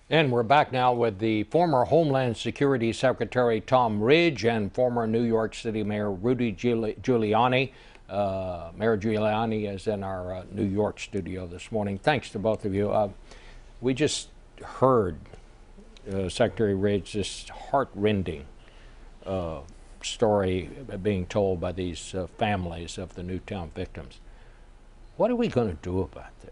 And we're back now with the former Homeland Security Secretary Tom Ridge and former New York City Mayor Rudy Giuliani. Mayor Giuliani is in our New York studio this morning. Thanks to both of you. We just heard Secretary Ridge this heart-rending story being told by these families of the Newtown victims. What are we going to do about this?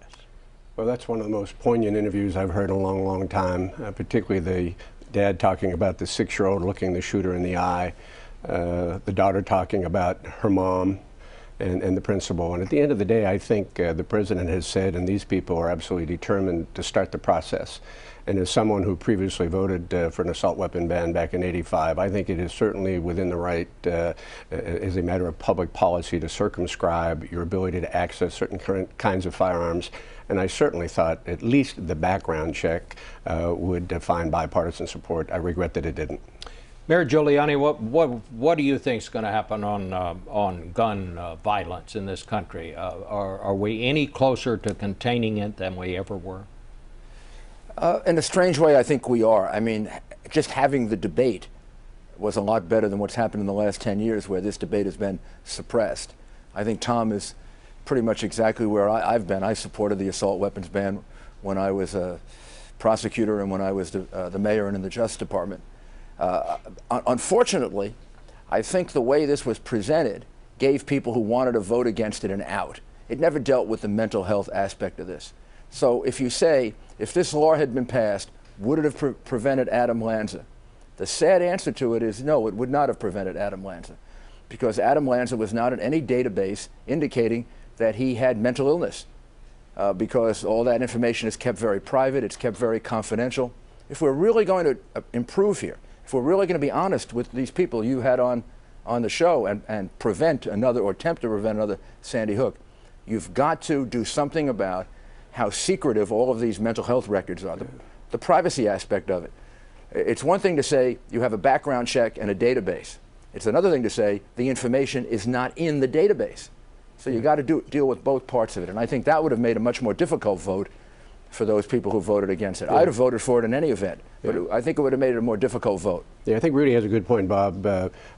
Well, that's one of the most poignant interviews I've heard in a long, long time, particularly the dad talking about the 6-year-old looking the shooter in the eye, the daughter talking about her mom and the principal. And at the end of the day, I think the president has said, and these people are absolutely determined to start the process. And as someone who previously voted for an assault weapon ban back in '85, I think it is certainly within the right, as a matter of public policy, to circumscribe your ability to access certain kinds of firearms. And I certainly thought at least the background check would find bipartisan support. I regret that it didn't. Mayor Giuliani, what do you think is going to happen on gun violence in this country? Are we any closer to containing it than we ever were? In a strange way, I think we are. I mean, just having the debate was a lot better than what's happened in the last 10 years where this debate has been suppressed. I think Tom is pretty much exactly where I've been. I supported the assault weapons ban when I was a prosecutor and when I was the mayor and in the Justice Department. Unfortunately, I think the way this was presented gave people who wanted to vote against it an out. It never dealt with the mental health aspect of this. So if you say, if this law had been passed, would it have prevented Adam Lanza? The sad answer to it is no, it would not have prevented Adam Lanza, because Adam Lanza was not in any database indicating that he had mental illness, because all that information is kept very private, it's kept very confidential. If we're really going to improve here, if we're really going to be honest with these people you had on the show and prevent another, or attempt to prevent another Sandy Hook, you've got to do something about how secretive all of these mental health records are, the privacy aspect of it. It's one thing to say you have a background check and a database. It's another thing to say the information is not in the database. So you got to deal with both parts of it. And I think that would have made a much more difficult vote for those people who voted against it. I'd have voted for it in any event, but I think it would have made it a more difficult vote. Yeah, I think Rudy has a good point, Bob.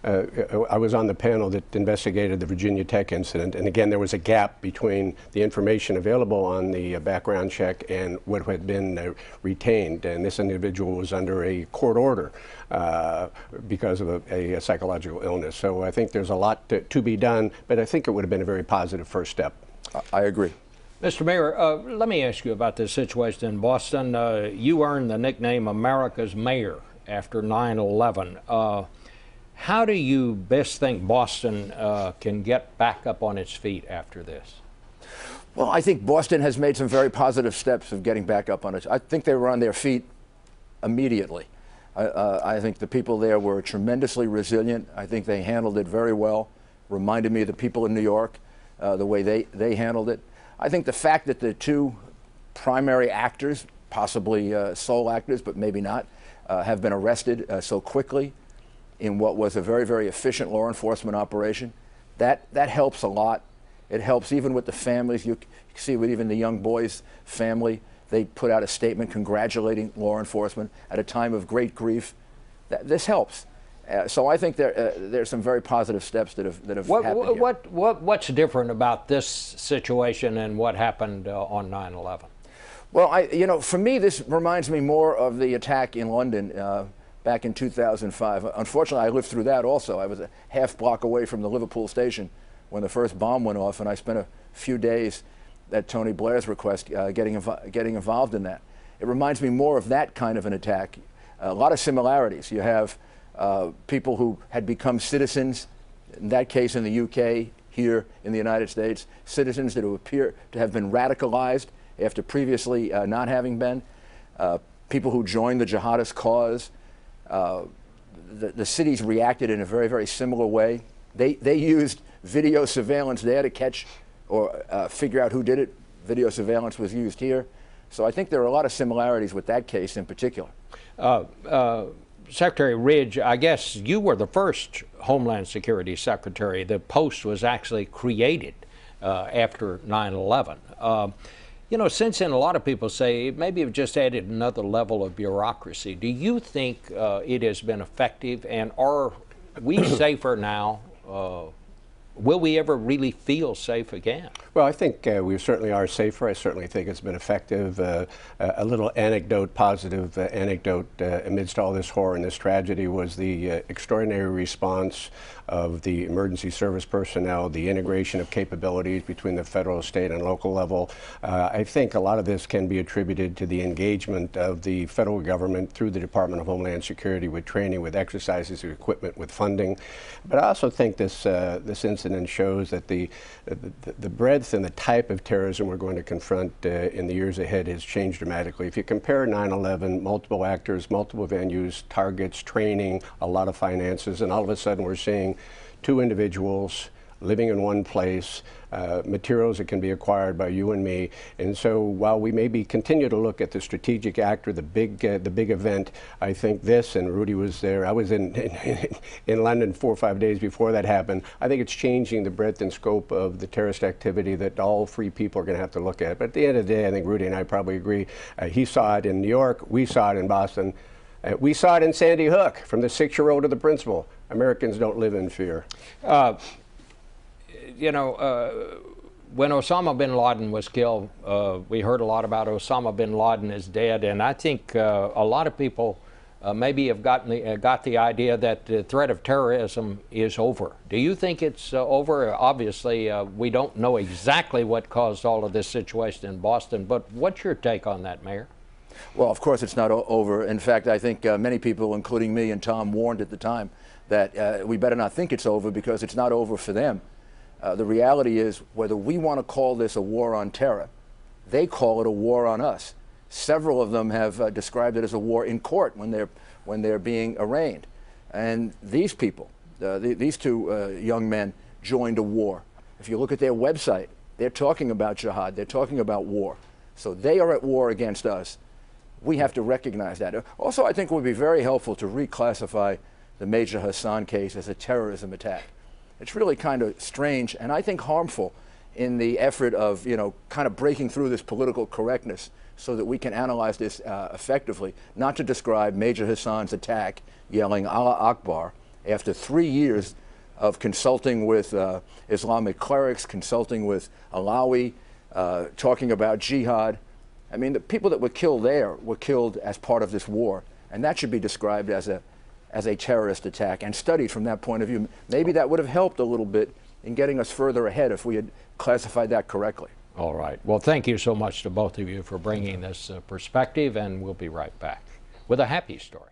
I was on the panel that investigated the Virginia Tech incident, and again, there was a gap between the information available on the background check and what had been retained, and this individual was under a court order because of a psychological illness. So I think there's a lot to be done, but I think it would have been a very positive first step. I agree. Mr. Mayor, let me ask you about this situation in Boston. You earned the nickname America's Mayor after 9/11. How do you best think Boston can get back up on its feet after this? Well, I think Boston has made some very positive steps of getting back up on it. I think they were on their feet immediately. I think the people there were tremendously resilient. I think they handled it very well. Reminded me of the people in New York, the way they handled it. I think the fact that the two primary actors, possibly sole actors, but maybe not, have been arrested so quickly in what was a very, very efficient law enforcement operation, that helps a lot. It helps even with the families. You see with even the young boy's family, they put out a statement congratulating law enforcement at a time of great grief. This helps. So I think there's some very positive steps that have happened here. What's different about this situation and what happened on 9/11? Well, for me, this reminds me more of the attack in London back in 2005. Unfortunately, I lived through that also. I was a half block away from the Liverpool station when the first bomb went off, and I spent a few days at Tony Blair's request getting involved in that. It reminds me more of that kind of an attack. A lot of similarities. You have people who had become citizens, in that case in the UK, here in the United States, citizens that appear to have been radicalized after previously not having been, people who joined the jihadist cause. The cities reacted in a very, very similar way. They used video surveillance there to catch or figure out who did it. Video surveillance was used here. So I think there are a lot of similarities with that case in particular. Secretary Ridge, I guess you were the first Homeland Security Secretary. The post was actually created after 9/11. You know, since then, a lot of people say maybe you've just added another level of bureaucracy. Do you think it has been effective, and are we safer now? Will we ever really feel safe again? Well, I think we certainly are safer. I certainly think it's been effective. A little anecdote, positive anecdote amidst all this horror and this tragedy was the extraordinary response of the emergency service personnel, the integration of capabilities between the federal, state, and local level. I think a lot of this can be attributed to the engagement of the federal government through the Department of Homeland Security with training, with exercises, with equipment, with funding. But I also think this incident shows that the breadth and the type of terrorism we're going to confront in the years ahead has changed dramatically. If you compare 9/11, multiple actors, multiple venues, targets, training, a lot of finances, and all of a sudden we're seeing two individuals living in one place, materials that can be acquired by you and me. And so while we maybe continue to look at the strategic actor, the big event, I think this, and Rudy was there, I was in London 4 or 5 days before that happened, I think it's changing the breadth and scope of the terrorist activity that all free people are going to have to look at. But at the end of the day, I think Rudy and I probably agree. He saw it in New York, we saw it in Boston. We saw it in Sandy Hook, from the 6-year-old to the principal. Americans don't live in fear. You know, when Osama bin Laden was killed, we heard a lot about Osama bin Laden is dead, and I think a lot of people maybe have got the idea that the threat of terrorism is over. Do you think it's over? Obviously, we don't know exactly what caused all of this situation in Boston, but what's your take on that, Mayor? Well, of course it's not over. In fact, I think many people, including me and Tom, warned at the time that we better not think it's over, because it's not over for them. The reality is, whether we want to call this a war on terror, they call it a war on us. Several of them have described it as a war in court when they're being arraigned. And these people, these two young men, joined a war. If you look at their website, they're talking about jihad, they're talking about war. So they are at war against us. We have to recognize that. Also, I think it would be very helpful to reclassify the Major Hassan case as a terrorism attack. It's really kind of strange, and I think harmful, in the effort of, you know, kind of breaking through this political correctness so that we can analyze this effectively, not to describe Major Hassan's attack yelling Allah Akbar after 3 years of consulting with Islamic clerics, consulting with Alawi, talking about jihad. I mean, the people that were killed there were killed as part of this war, and that should be described as a terrorist attack and studied from that point of view. Maybe that would have helped a little bit in getting us further ahead if we had classified that correctly. All right. Well, thank you so much to both of you for bringing this perspective, and we'll be right back with a happy story.